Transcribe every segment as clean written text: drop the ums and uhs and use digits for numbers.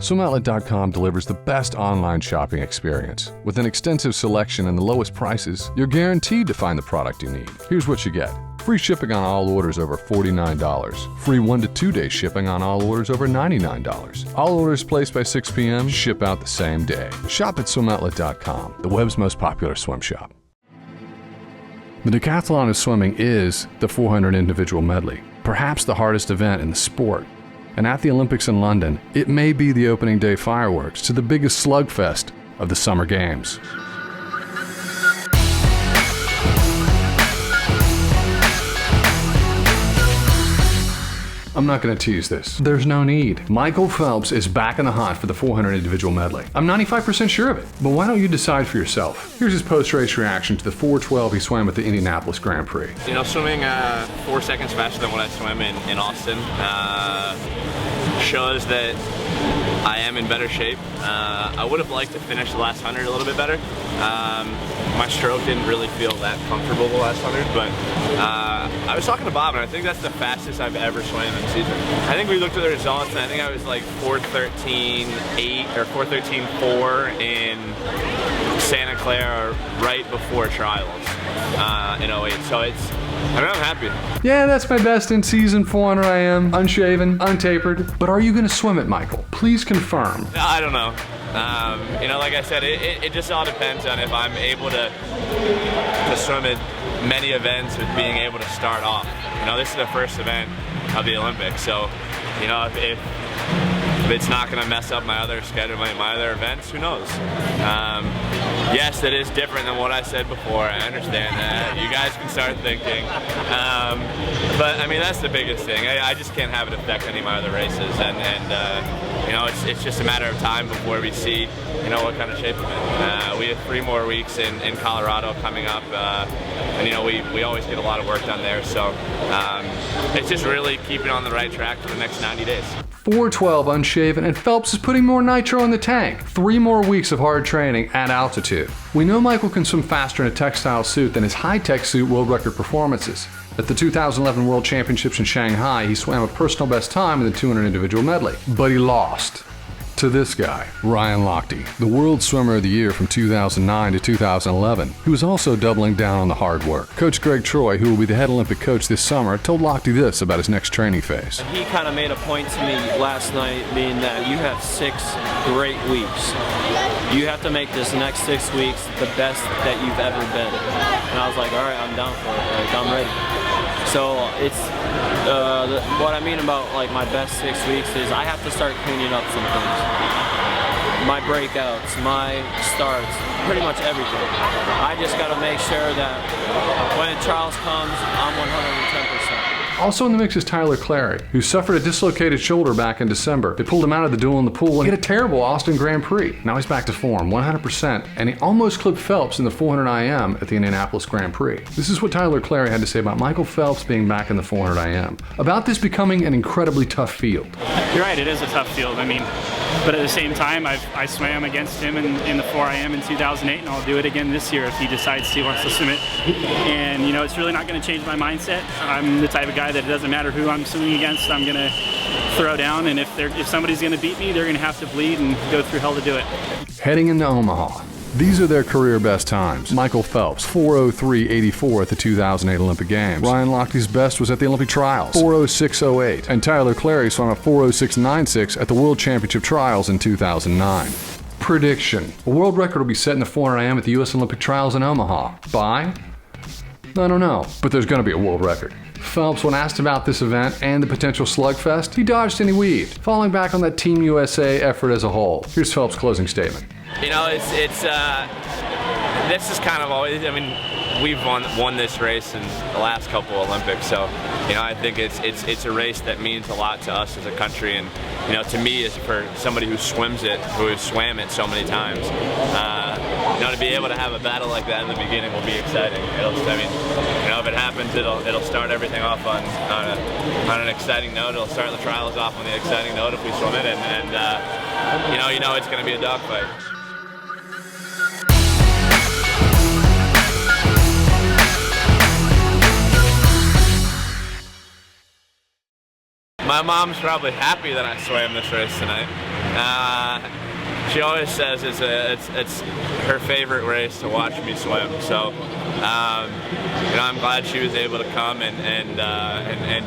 SwimOutlet.com delivers the best online shopping experience. With an extensive selection and the lowest prices, you're guaranteed to find the product you need. Here's what you get. Free shipping on all orders over $49. Free 1 to 2 day shipping on all orders over $99. All orders placed by 6 p.m. ship out the same day. Shop at SwimOutlet.com, the web's most popular swim shop. The decathlon of swimming is the 400 individual medley, perhaps the hardest event in the sport. And at the Olympics in London, it may be the opening day fireworks to the biggest slugfest of the Summer Games. I'm not going to tease this. There's no need. Michael Phelps is back in the hunt for the 400 individual medley. I'm 95% sure of it, but why don't you decide for yourself? Here's his post-race reaction to the 4:12 he swam at the Indianapolis Grand Prix. You know, swimming 4 seconds faster than what I swim in Austin shows that I am in better shape. I would have liked to finish the last 100 a little bit better. My stroke didn't really feel that comfortable the last 100, but I was talking to Bob, and I think that's the fastest I've ever swam in a season. I think we looked at the results, and I think I was like 4:13.8 or 4:13.4 in Santa Clara right before trials in 08. So I'm happy. Yeah, that's my best in season 400 IM, unshaven, untapered. But are you going to swim it, Michael? Please confirm. I don't know. You know, like I said, it just all depends on if I'm able to swim at many events with being able to start off. You know, this is the first event of the Olympics, so, you know, if it's not going to mess up my other schedule, my other events, who knows? Yes, it is different than what I said before. I understand that. You guys can start thinking. But, I mean, that's the biggest thing. I just can't have it affect any of my other races. And you know, it's just a matter of time before we see, you know, what kind of shape I'm in. We have 3 more weeks in Colorado coming up. And, you know, we always get a lot of work done there. So it's just really keeping on the right track for the next 90 days. 4:12 unshaven, and Phelps is putting more nitro in the tank. 3 more weeks of hard training at altitude. We know Michael can swim faster in a textile suit than his high-tech suit world record performances. At the 2011 World Championships in Shanghai, he swam a personal best time in the 200 individual medley, but he lost to this guy, Ryan Lochte, the World Swimmer of the Year from 2009 to 2011, who was also doubling down on the hard work. Coach Gregg Troy, who will be the head Olympic coach this summer, told Lochte this about his next training phase. He kind of made a point to me last night, being that you have 6 great weeks. You have to make this next 6 weeks the best that you've ever been. And I was like, all right, I'm down for it. Like, I'm ready. So it's what I mean about like my best 6 weeks is I have to start cleaning up some things. My breakouts, my starts, pretty much everything. I just got to make sure that when trials comes, I'm 110%. Also in the mix is Tyler Clary, who suffered a dislocated shoulder back in December. They pulled him out of the duel in the pool and he had a terrible Austin Grand Prix. Now he's back to form, 100%, and he almost clipped Phelps in the 400 IM at the Indianapolis Grand Prix. This is what Tyler Clary had to say about Michael Phelps being back in the 400 IM, about this becoming an incredibly tough field. You're right, it is a tough field. I mean, but at the same time, I swam against him in the 4 IM in 2008, and I'll do it again this year if he decides he wants to swim it. And, you know, it's really not going to change my mindset. I'm the type of guy that it doesn't matter who I'm swimming against, I'm going to throw down, and if somebody's going to beat me, they're going to have to bleed and go through hell to do it. Heading into Omaha, these are their career best times. Michael Phelps, 4:03.84 at the 2008 Olympic Games. Ryan Lochte's best was at the Olympic Trials, 4:06.08. And Tyler Clary swam at 4:06.96 at the World Championship Trials in 2009. Prediction: a world record will be set in the 400 IM at the U.S. Olympic Trials in Omaha. By? I don't know, but there's going to be a world record. Phelps, when asked about this event and the potential slugfest, he dodged and he weaved, falling back on that Team USA effort as a whole. Here's Phelps' closing statement. You know, this is kind of always, I mean, we've won this race in the last couple Olympics, so, you know, I think it's a race that means a lot to us as a country, and, you know, to me, as for somebody who swims it, who has swam it so many times, you know, to be able to have a battle like that in the beginning will be exciting. I mean, you know, if it happens, it'll start everything off on an exciting note. It'll start the trials off on the exciting note if we swim it, and you know it's going to be a dogfight. My mom's probably happy that I swam this race tonight. She always says it's her favorite race to watch me swim. So, I'm glad she was able to come and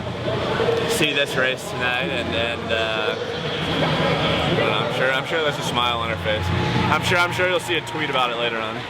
see this race tonight, and I'm sure there's a smile on her face. I'm sure you'll see a tweet about it later on.